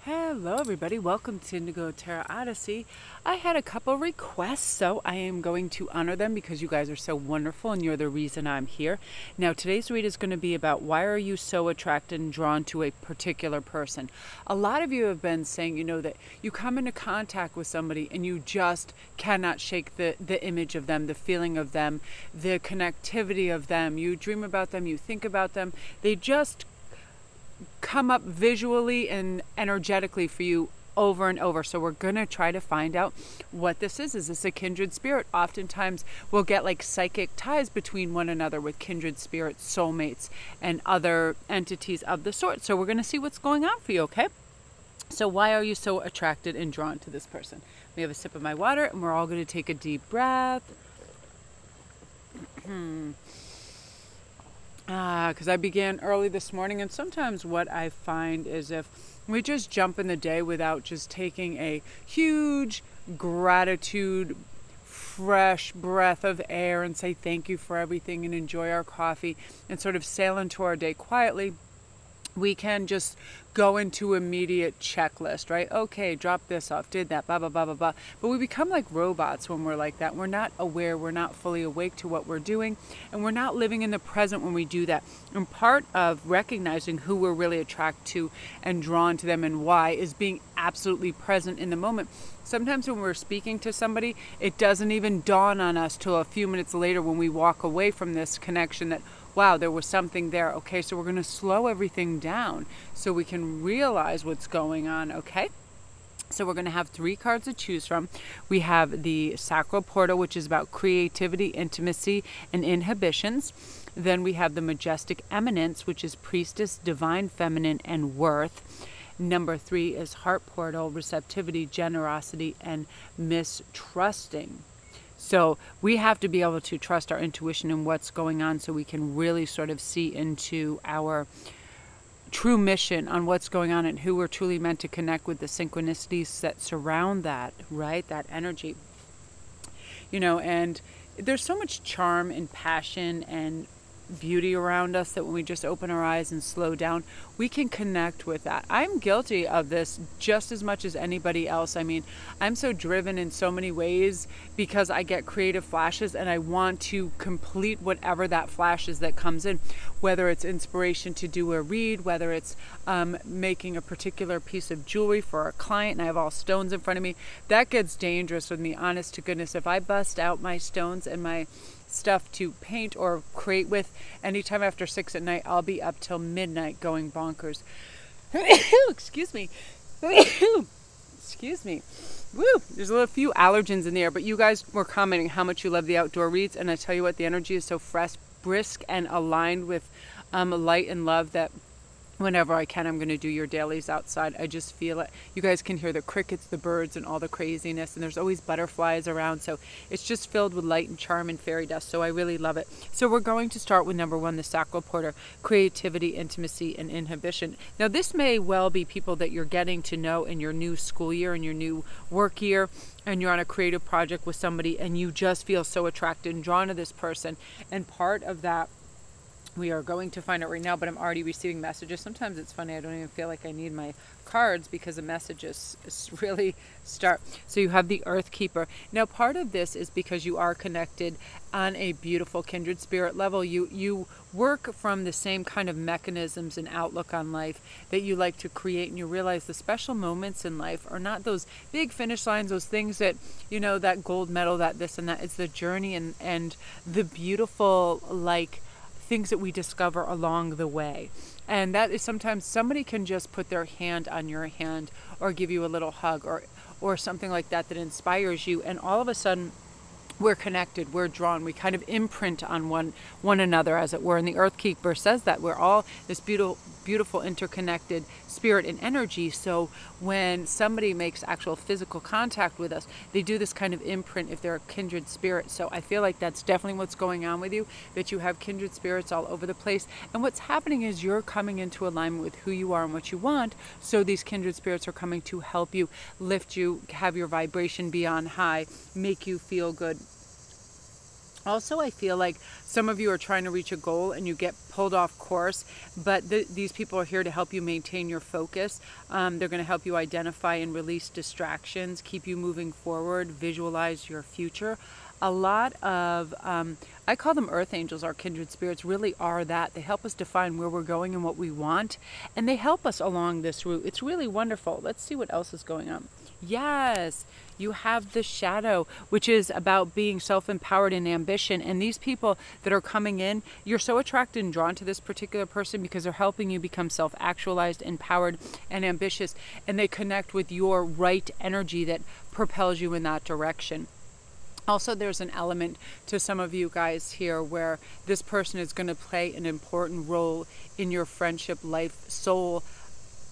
Hello everybody, welcome to Indigo Tarot Odyssey. I had a couple requests, so I am going to honor them because you guys are so wonderful and you're the reason I'm here. Now today's read is going to be about why are you so attracted and drawn to a particular person. A lot of you have been saying, that you come into contact with somebody and you just cannot shake the image of them, the feeling of them, the connectivity of them. You dream about them, you think about them. They just come up visually and energetically for you over and over. So we're going to try to find out what this is. Is this a kindred spirit? Oftentimes we'll get like psychic ties between one another with kindred spirits, soulmates, and other entities of the sort. So we're going to see what's going on for you, okay? So why are you so attracted and drawn to this person? Let me have a sip of my water and we're all going to take a deep breath. Because I began early this morning, and sometimes what I find is if we just jump in the day without just taking a huge gratitude, fresh breath of air and say thank you for everything and enjoy our coffee and sort of sail into our day quietly, we can just go into immediate checklist, right? Okay, drop this off, did that, blah, blah, blah, blah, blah. But we become like robots when we're like that. We're not aware, we're not fully awake to what we're doing, and we're not living in the present when we do that. And part of recognizing who we're really attracted to and drawn to them and why is being absolutely present in the moment. Sometimes when we're speaking to somebody, it doesn't even dawn on us till a few minutes later when we walk away from this connection that, wow, there was something there. Okay, so we're going to slow everything down so we can realize what's going on, okay? So we're going to have 3 cards to choose from. We have the Sacral Portal, which is about creativity, intimacy, and inhibitions. Then we have the Majestic Eminence, which is Priestess, Divine Feminine, and Worth. Number 3 is Heart Portal, receptivity, generosity, and mistrusting. So we have to be able to trust our intuition and what's going on so we can really sort of see into our true mission on what's going on and who we're truly meant to connect with, the synchronicities that surround that, right? That energy. And there's so much charm and passion and beauty around us that when we just open our eyes and slow down, we can connect with that. I'm guilty of this just as much as anybody else. I mean, I'm so driven in so many ways because I get creative flashes and I want to complete whatever that flash is that comes in, whether it's inspiration to do a read, whether it's making a particular piece of jewelry for a client and I have all stones in front of me. That gets dangerous with me, honest to goodness. If I bust out my stones and my stuff to paint or create with anytime after 6 at night, I'll be up till midnight going bonkers. Excuse me. Excuse me. Woo! There's a few allergens in the air, but you guys were commenting how much you love the outdoor reads, and I tell you what, the energy is so fresh, brisk, and aligned with light and love that whenever I can, I'm going to do your dailies outside. I just feel it. You guys can hear the crickets, the birds, and all the craziness. And there's always butterflies around. So it's just filled with light and charm and fairy dust. So I really love it. So we're going to start with number 1, the Sacral Portal, creativity, intimacy, and inhibition. Now, this may well be people that you're getting to know in your new school year and your new work year. And you're on a creative project with somebody and you just feel so attracted and drawn to this person. And part of that, we are going to find out right now, but I'm already receiving messages. Sometimes it's funny, I don't even feel like I need my cards because the messages really start. So you have the Earth Keeper. Now part of this is because you are connected on a beautiful kindred spirit level. You work from the same kind of mechanisms and outlook on life that you like to create, and you realize the special moments in life are not those big finish lines, those things that, that gold medal, that this and that. It's the journey and the beautiful, like, things that we discover along the way. And that is sometimes somebody can just put their hand on your hand or give you a little hug or something like that inspires you, and all of a sudden we're connected, we're drawn, we kind of imprint on one another, as it were. And the Earth Keeper says that we're all this beautiful interconnected spirit and energy. So when somebody makes actual physical contact with us, they do this kind of imprint if they're a kindred spirit. So I feel like that's definitely what's going on with you, that you have kindred spirits all over the place. And what's happening is you're coming into alignment with who you are and what you want. So these kindred spirits are coming to help you, lift you, have your vibration be on high, make you feel good. Also, I feel like some of you are trying to reach a goal and you get pulled off course, but these people are here to help you maintain your focus. They're going to help you identify and release distractions, keep you moving forward, visualize your future. A lot of, I call them earth angels, our kindred spirits really are that. They help us define where we're going and what we want, and they help us along this route. It's really wonderful. Let's see what else is going on. Yes, you have the shadow, which is about being self-empowered and ambition. And these people that are coming in, you're so attracted and drawn to this particular person because they're helping you become self-actualized, empowered, and ambitious. And they connect with your right energy that propels you in that direction. Also, there's an element to some of you guys here where this person is going to play an important role in your friendship, life, soul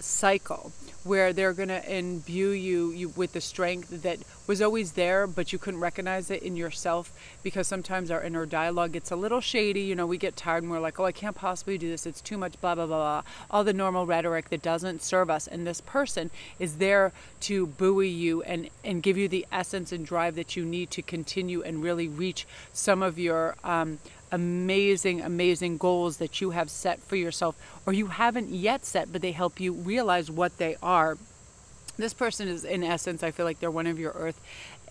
cycle, where they're going to imbue you with the strength that was always there, but you couldn't recognize it in yourself, because sometimes our inner dialogue gets a little shady. You know, we get tired and we're like, oh, I can't possibly do this. It's too much, blah, blah, blah, blah. All the normal rhetoric that doesn't serve us. And this person is there to buoy you and give you the essence and drive that you need to continue and really reach some of your amazing goals that you have set for yourself, or you haven't yet set, but they help you realize what they are. This person is, in essence, I feel like they're one of your earth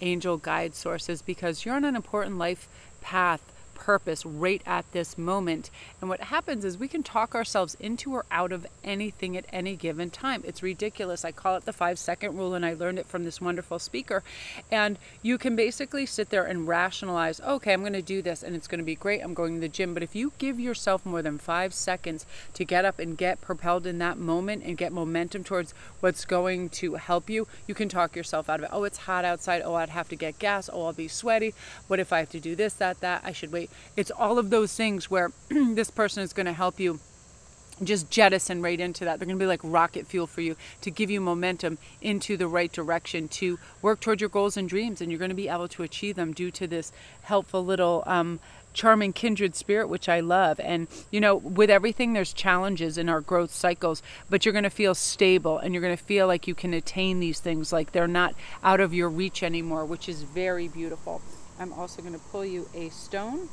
angel guide sources, because you're on an important life path, purpose right at this moment. And what happens is we can talk ourselves into or out of anything at any given time. It's ridiculous. I call it the 5-second rule, and I learned it from this wonderful speaker. And you can basically sit there and rationalize, okay, I'm going to do this and it's going to be great. I'm going to the gym. But if you give yourself more than 5 seconds to get up and get propelled in that moment and get momentum towards what's going to help you, you can talk yourself out of it. Oh, it's hot outside. Oh, I'd have to get gas. Oh, I'll be sweaty. What if I have to do this, that, I should wait. It's all of those things where this person is going to help you just jettison right into that. They're going to be like rocket fuel for you to give you momentum into the right direction to work toward your goals and dreams. And you're going to be able to achieve them due to this helpful little charming kindred spirit, which I love. And, you know, with everything, there's challenges in our growth cycles, but you're going to feel stable and you're going to feel like you can attain these things, like they're not out of your reach anymore, which is very beautiful. I'm also going to pull you a stone.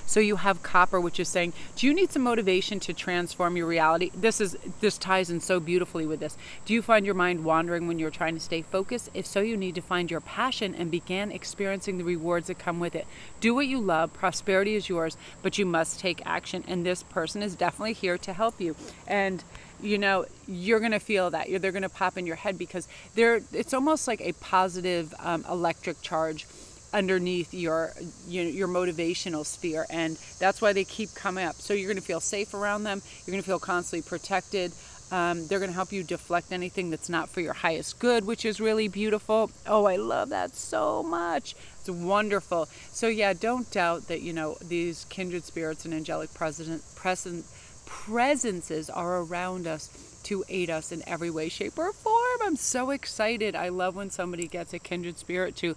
So you have copper, which is saying, do you need some motivation to transform your reality? This ties in so beautifully with this. Do you find your mind wandering when you're trying to stay focused? If so, you need to find your passion and begin experiencing the rewards that come with it. Do what you love. Prosperity is yours, but you must take action. And this person is definitely here to help you. And you know, you're going to feel that. They're going to pop in your head, because it's almost like a positive electric charge underneath your motivational sphere, and that's why they keep coming up. So you're going to feel safe around them. You're going to feel constantly protected. They're going to help you deflect anything that's not for your highest good, which is really beautiful. Oh, I love that so much. It's wonderful. So yeah, don't doubt that, you know, these kindred spirits and angelic presences are around us to aid us in every way, shape, or form. I'm so excited. I love when somebody gets a kindred spirit to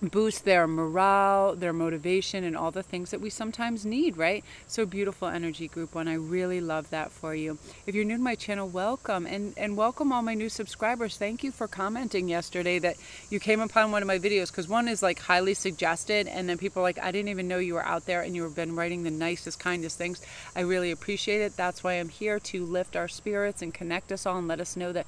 boost their morale, their motivation, and all the things that we sometimes need, right? So beautiful energy, group one. I really love that for you. If you're new to my channel, welcome, and welcome all my new subscribers. Thank you for commenting yesterday that you came upon one of my videos, because one is like highly suggested, and then people are like, I didn't even know you were out there, and you've been writing the nicest, kindest things. I really appreciate it. That's why I'm here, to lift our spirits and connect us all and let us know that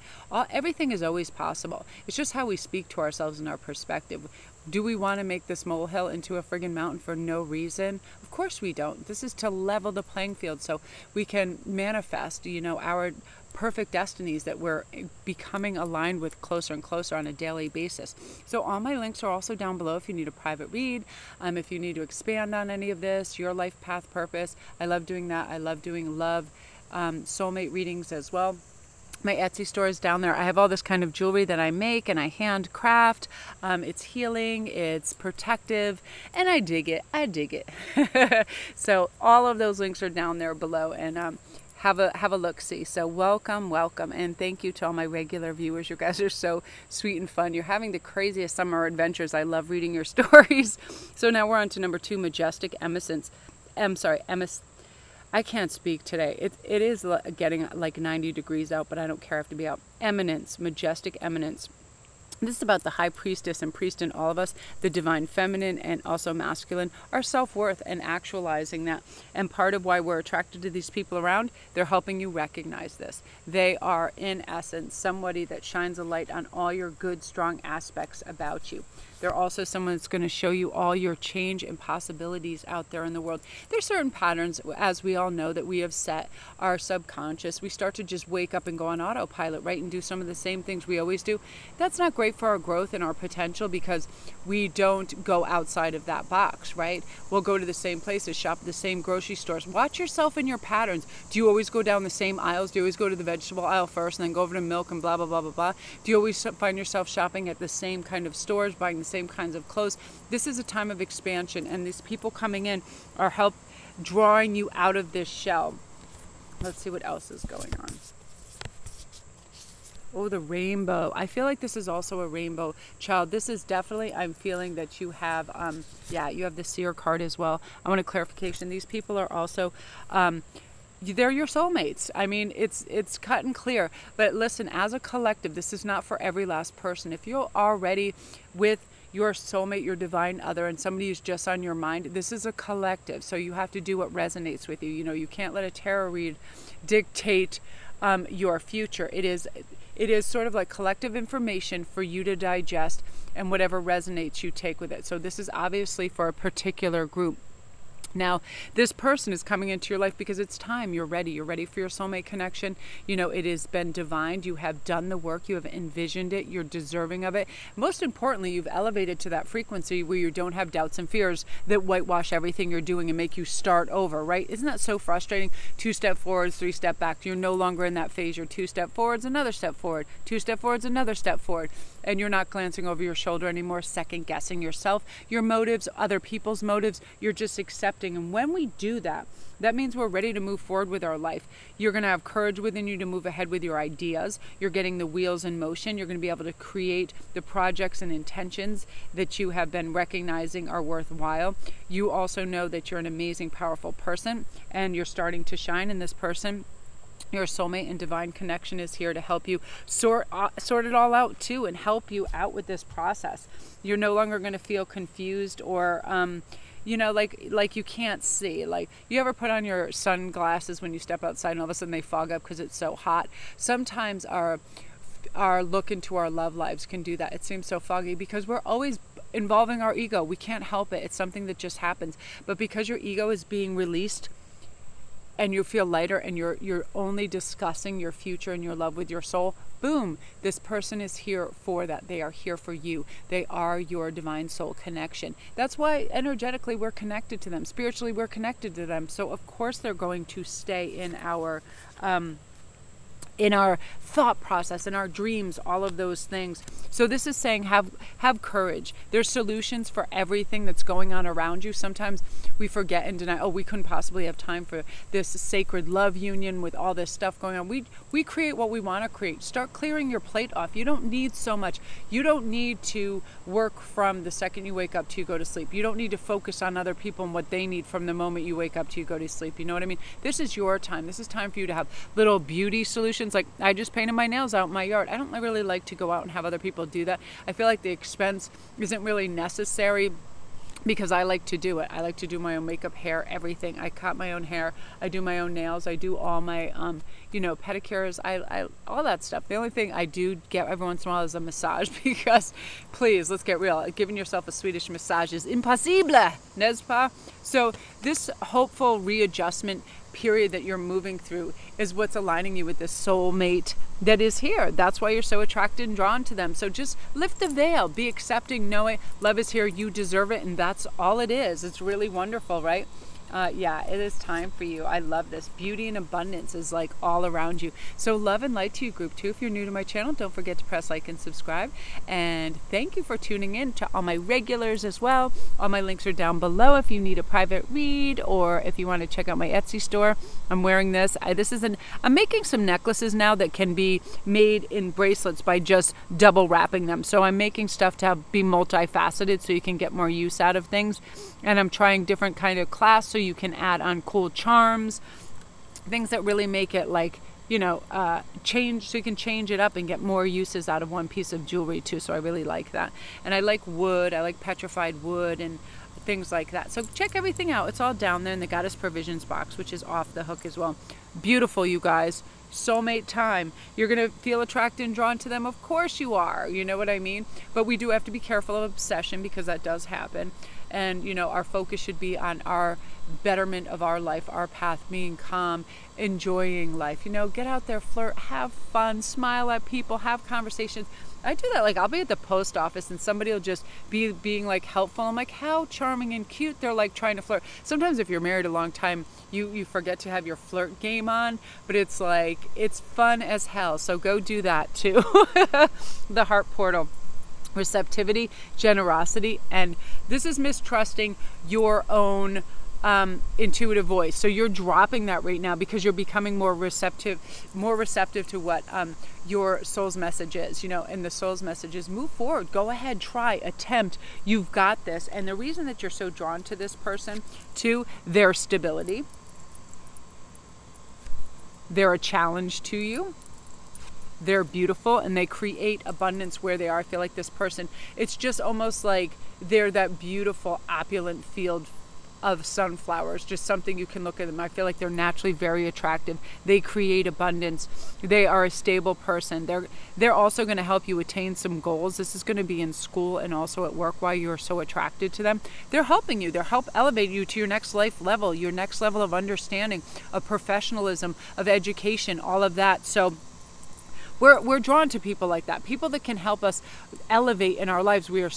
everything is always possible. It's just how we speak to ourselves and our perspective. Do we want to make this molehill into a friggin' mountain for no reason? Of course we don't. This is to level the playing field so we can manifest, you know, our perfect destinies that we're becoming aligned with closer and closer on a daily basis. So all my links are also down below if you need a private read, if you need to expand on any of this, your life path purpose. I love doing that. I love doing soulmate readings as well. My Etsy store is down there. I have all this kind of jewelry that I make and I handcraft. It's healing, it's protective, and I dig it. I dig it. So all of those links are down there below, and have a look-see. So welcome, and thank you to all my regular viewers. You guys are so sweet and fun. You're having the craziest summer adventures. I love reading your stories. So now we're on to number 2, Majestic Emiscence. I can't speak today. It is getting like 90 degrees out, but I don't care. I have to be out. Eminence, majestic eminence. This is about the high priestess and priest in all of us, the divine feminine and also masculine, our self-worth and actualizing that. And part of why we're attracted to these people around, they're helping you recognize this. They are, in essence, somebody that shines a light on all your good, strong aspects about you. They're also someone that's going to show you all your change and possibilities out there in the world. There's certain patterns, as we all know, that we have set our subconscious. We start to just wake up and go on autopilot, right? And do some of the same things we always do. That's not great for our growth and our potential because we don't go outside of that box, right? We'll go to the same places, shop at the same grocery stores. Watch yourself and your patterns. Do you always go down the same aisles? Do you always go to the vegetable aisle first and then go over to milk and blah, blah, blah, blah, blah? Do you always find yourself shopping at the same kind of stores, buying the same kinds of clothes? This is a time of expansion, and these people coming in are drawing you out of this shell. Let's see what else is going on. Oh, the rainbow. I feel like this is also a rainbow, child. This is definitely, I'm feeling that you have, you have the seer card as well. I want a clarification. These people are also, they're your soulmates. I mean, it's cut and clear. But listen, as a collective, this is not for every last person. If you're already with your soulmate, your divine other, and somebody who's just on your mind, this is a collective. So you have to do what resonates with you. You know, you can't let a tarot read dictate your future. It is sort of like collective information for you to digest, and whatever resonates you take with it. So this is obviously for a particular group. Now, this person is coming into your life because it's time. You're ready. You're ready for your soulmate connection. You know, it has been divined. You have done the work. You have envisioned it. You're deserving of it. Most importantly, you've elevated to that frequency where you don't have doubts and fears that whitewash everything you're doing and make you start over, right? Isn't that so frustrating? 2 step forwards, 3 step back. You're no longer in that phase. You're 2 step forwards, another step forward, 2 step forwards, another step forward. And you're not glancing over your shoulder anymore, second guessing yourself, your motives, other people's motives. You're just accepting. And when we do that, that means we're ready to move forward with our life. You're going to have courage within you to move ahead with your ideas. You're getting the wheels in motion. You're going to be able to create the projects and intentions that you have been recognizing are worthwhile. You also know that you're an amazing, powerful person, and you're starting to shine in this person. Your soulmate and divine connection is here to help you sort it all out too, and help you out with this process. You're no longer going to feel confused or you know, like you can't see. Like, you ever put on your sunglasses when you step outside and all of a sudden they fog up because it's so hot? Sometimes our look into our love lives can do that. It seems so foggy because we're always involving our ego. We can't help it. It's something that just happens. But because your ego is being released, and you feel lighter, and you're only discussing your future and your love with your soul, boom, this person is here for that. They are here for you. They are your divine soul connection. That's why energetically we're connected to them. Spiritually we're connected to them. So of course they're going to stay in our thought process, in our dreams, all of those things. So this is saying have courage. There's solutions for everything that's going on around you. Sometimes we forget and deny, oh, we couldn't possibly have time for this sacred love union with all this stuff going on. We create what we want to create. Start clearing your plate off. You don't need so much. You don't need to work from the second you wake up to you go to sleep. You don't need to focus on other people and what they need from the moment you wake up to you go to sleep. You know what I mean? This is your time. This is time for you to have little beauty solutions. Like, I just painted my nails out in my yard. I don't really like to go out and have other people do that. I feel like the expense isn't really necessary because I like to do it. I like to do my own makeup, hair, everything. I cut my own hair. I do my own nails. I do all my, pedicures. I all that stuff. The only thing I do get every once in a while is a massage because, please, let's get real. Giving yourself a Swedish massage is impossible, n'est-ce pas? So this hopeful readjustment period that you're moving through is what's aligning you with this soulmate that is here. That's why you're so attracted and drawn to them. So just lift the veil, be accepting, know it, love is here, you deserve it, and that's all it is. It's really wonderful, right? Yeah, it is time for you. I love this. Beauty and abundance is like all around you. So love and light to you, group 2. If you're new to my channel, don't forget to press like and subscribe. And thank you for tuning in to all my regulars as well. All my links are down below if you need a private read or if you want to check out my Etsy store. I'm wearing this. I'm making some necklaces now that can be made in bracelets by just double wrapping them. So I'm making stuff to be multifaceted so you can get more use out of things. And I'm trying different kind of clasps so you can add on cool charms, things that really make it like change, so you can change it up and get more uses out of one piece of jewelry too. So I really like that. And I like wood. I like petrified wood and things like that. So check everything out. It's all down there in the Goddess Provisions box, which is off the hook as well. Beautiful, you guys. Soulmate time. You're going to feel attracted and drawn to them. Of course you are. You know what I mean? But we do have to be careful of obsession, because that does happen. And, our focus should be on our betterment of our life, our path, being calm, enjoying life. Get out there, flirt, have fun, smile at people, have conversations. I do that. Like, I'll be at the post office and somebody will just be being like helpful. I'm like, how charming and cute. They're like trying to flirt. Sometimes if you're married a long time, you forget to have your flirt game on, but it's like, it's fun as hell. So go do that too. The heart portal. Receptivity, generosity, and this is mistrusting your own intuitive voice. So you're dropping that right now because you're becoming more receptive to what your soul's message is, and the soul's message is move forward, go ahead, try, attempt, you've got this. And the reason that you're so drawn to this person, to their stability, they're a challenge to you. They're beautiful and they create abundance where they are. I feel like this person, it's just almost like they're that beautiful opulent field of sunflowers, just something you can look at them. I feel like they're naturally very attractive. They create abundance. They are a stable person. They're also going to help you attain some goals. This is going to be in school and also at work why you're so attracted to them. They're helping you. They're help elevate you to your next life level, your next level of understanding, of professionalism, of education, all of that. So we're drawn to people like that, people that can help us elevate in our lives. We are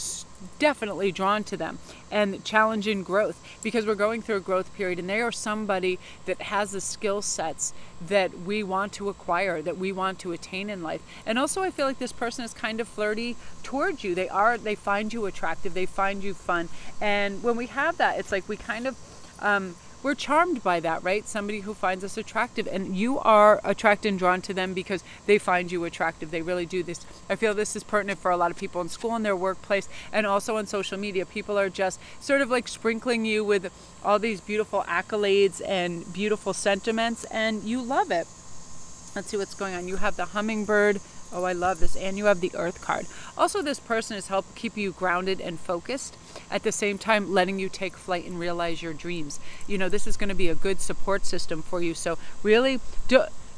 definitely drawn to them, and challenging growth, because we're going through a growth period, and they are somebody that has the skill sets that we want to acquire, that we want to attain in life. And also I feel like this person is kind of flirty towards you. They find you attractive, they find you fun, and when we have that, it's like we kind of we're charmed by that, right? Somebody who finds us attractive, and you are attracted and drawn to them because they find you attractive. They really do this. I feel this is pertinent for a lot of people in school, in their workplace, and also on social media. People are just sort of like sprinkling you with all these beautiful accolades and beautiful sentiments, and you love it. Let's see what's going on. You have the hummingbird. Oh, I love this. And you have the earth card. Also, this person is help keep you grounded and focused, at the same time letting you take flight and realize your dreams. This is going to be a good support system for you. So really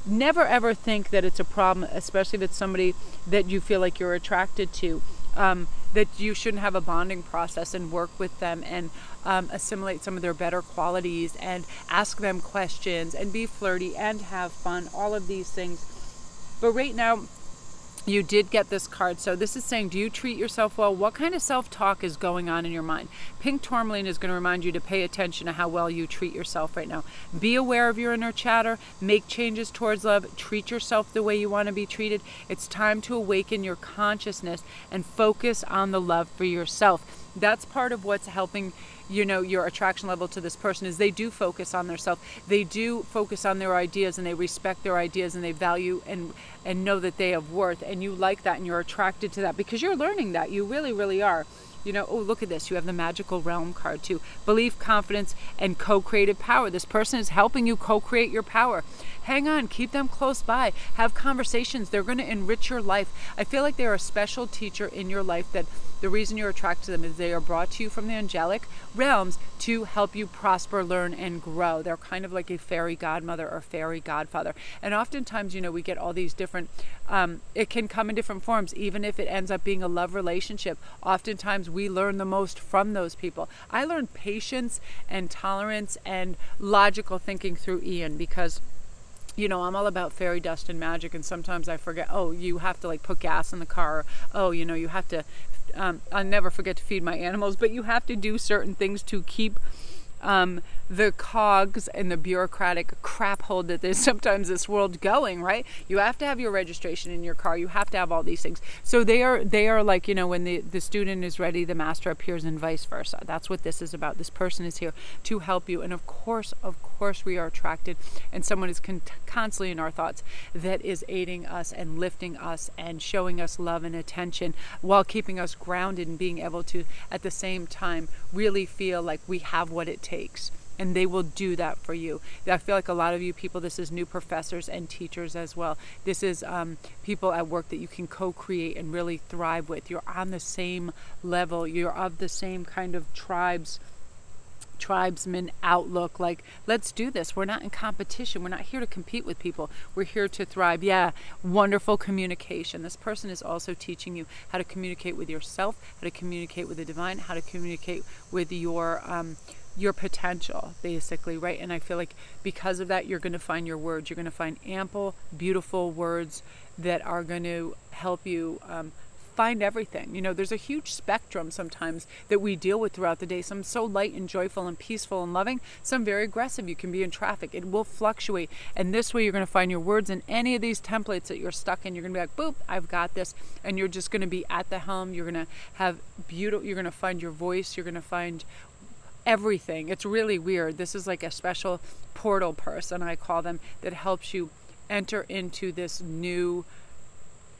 never ever think that it's a problem, especially if it's somebody that you feel like you're attracted to, that you shouldn't have a bonding process and work with them and assimilate some of their better qualities and ask them questions and be flirty and have fun, all of these things. But right now, you did get this card. So this is saying, do you treat yourself well? What kind of self-talk is going on in your mind? Pink tourmaline is going to remind you to pay attention to how well you treat yourself right now. Be aware of your inner chatter. Make changes towards love. Treat yourself the way you want to be treated. It's time to awaken your consciousness and focus on the love for yourself. That's part of what's helping your attraction level to this person, is they do focus on themselves. They do focus on their ideas, and they respect their ideas, and they value and know that they have worth, and you like that, and you're attracted to that because you're learning that. You really, really are. Oh, look at this. You have the magical realm card too. Belief, confidence, and co-creative power. This person is helping you co-create your power. Hang on, keep them close by, have conversations. They're going to enrich your life. I feel like they're a special teacher in your life, that the reason you're attracted to them is they are brought to you from the angelic realms to help you prosper, learn, and grow. They're kind of like a fairy godmother or fairy godfather. And oftentimes, we get all these different, it can come in different forms, even if it ends up being a love relationship. Oftentimes we learn the most from those people. I learned patience and tolerance and logical thinking through Ian, because I'm all about fairy dust and magic, and sometimes I forget, oh, you have to like put gas in the car. Oh, you have to, I'll never forget to feed my animals, but you have to do certain things to keep the cogs and the bureaucratic crap hole that there's sometimes this world going, right? You have to have your registration in your car. You have to have all these things. So they are like, when the student is ready, the master appears, and vice versa. That's what this is about. This person is here to help you. And of course, we are attracted, and someone is constantly in our thoughts that is aiding us and lifting us and showing us love and attention while keeping us grounded and being able to, at the same time, really feel like we have what it takes. and they will do that for you. I feel like a lot of you people, this is new professors and teachers as well. This is people at work that you can co-create and really thrive with. You're on the same level. You're of the same kind of tribesman outlook. Like, let's do this. We're not in competition. We're not here to compete with people. We're here to thrive. Yeah, wonderful communication. This person is also teaching you how to communicate with yourself, how to communicate with the divine, how to communicate with your potential, basically, right? And I feel like because of that, you're going to find your words. You're going to find ample, beautiful words that are going to help you find everything. You know, there's a huge spectrum sometimes that we deal with throughout the day. Some so light and joyful and peaceful and loving, some very aggressive. You can be in traffic. It will fluctuate. And this way you're going to find your words in any of these templates that you're stuck in. You're going to be like, boop, I've got this. And you're just going to be at the helm. You're going to have beautiful, you're going to find your voice. You're going to find everything. It's really weird. This is like a special portal person, I call them, that helps you enter into this new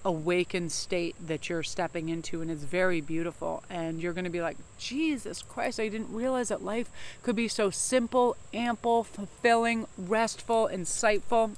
awakened state that you're stepping into, and it's very beautiful. And you're going to be like, Jesus Christ, I didn't realize that life could be so simple, ample, fulfilling, restful, insightful.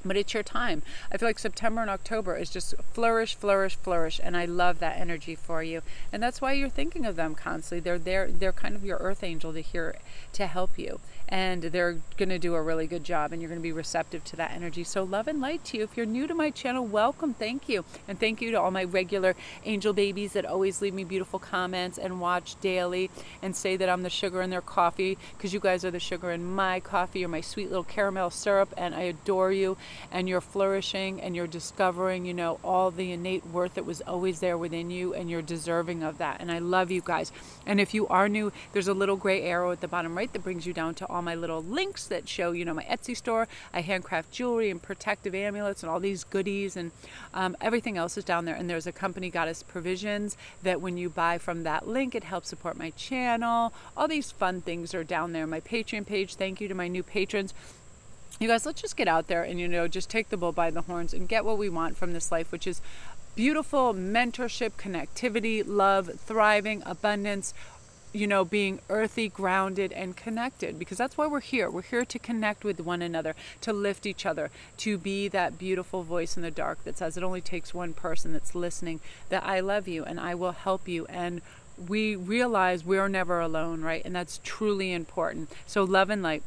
But it's your time. I feel like September and October is just flourish, flourish, flourish. And I love that energy for you. And that's why you're thinking of them constantly. They're there. They're kind of your earth angel to help you. And they're going to do a really good job. And you're going to be receptive to that energy. So love and light to you. If you're new to my channel, welcome. Thank you. And thank you to all my regular angel babies that always leave me beautiful comments and watch daily and say that I'm the sugar in their coffee, because you guys are the sugar in my coffee. You're my sweet little caramel syrup. And I adore you. And you're flourishing and you're discovering, you know, all the innate worth that was always there within you, and you're deserving of that. And I love you guys. And if you are new, there's a little gray arrow at the bottom right that brings you down to all my little links that show, you know, my Etsy store. I handcraft jewelry and protective amulets and all these goodies, and everything else is down there. And there's a company, Goddess Provisions, that when you buy from that link, it helps support my channel. All these fun things are down there. My Patreon page, thank you to my new patrons. You guys, let's just get out there and, you know, just take the bull by the horns and get what we want from this life, which is beautiful mentorship, connectivity, love, thriving, abundance, you know, being earthy, grounded, and connected, because that's why we're here. We're here to connect with one another, to lift each other, to be that beautiful voice in the dark that says it only takes one person that's listening, that I love you and I will help you. And we realize we're never alone, right? And that's truly important. So love and light.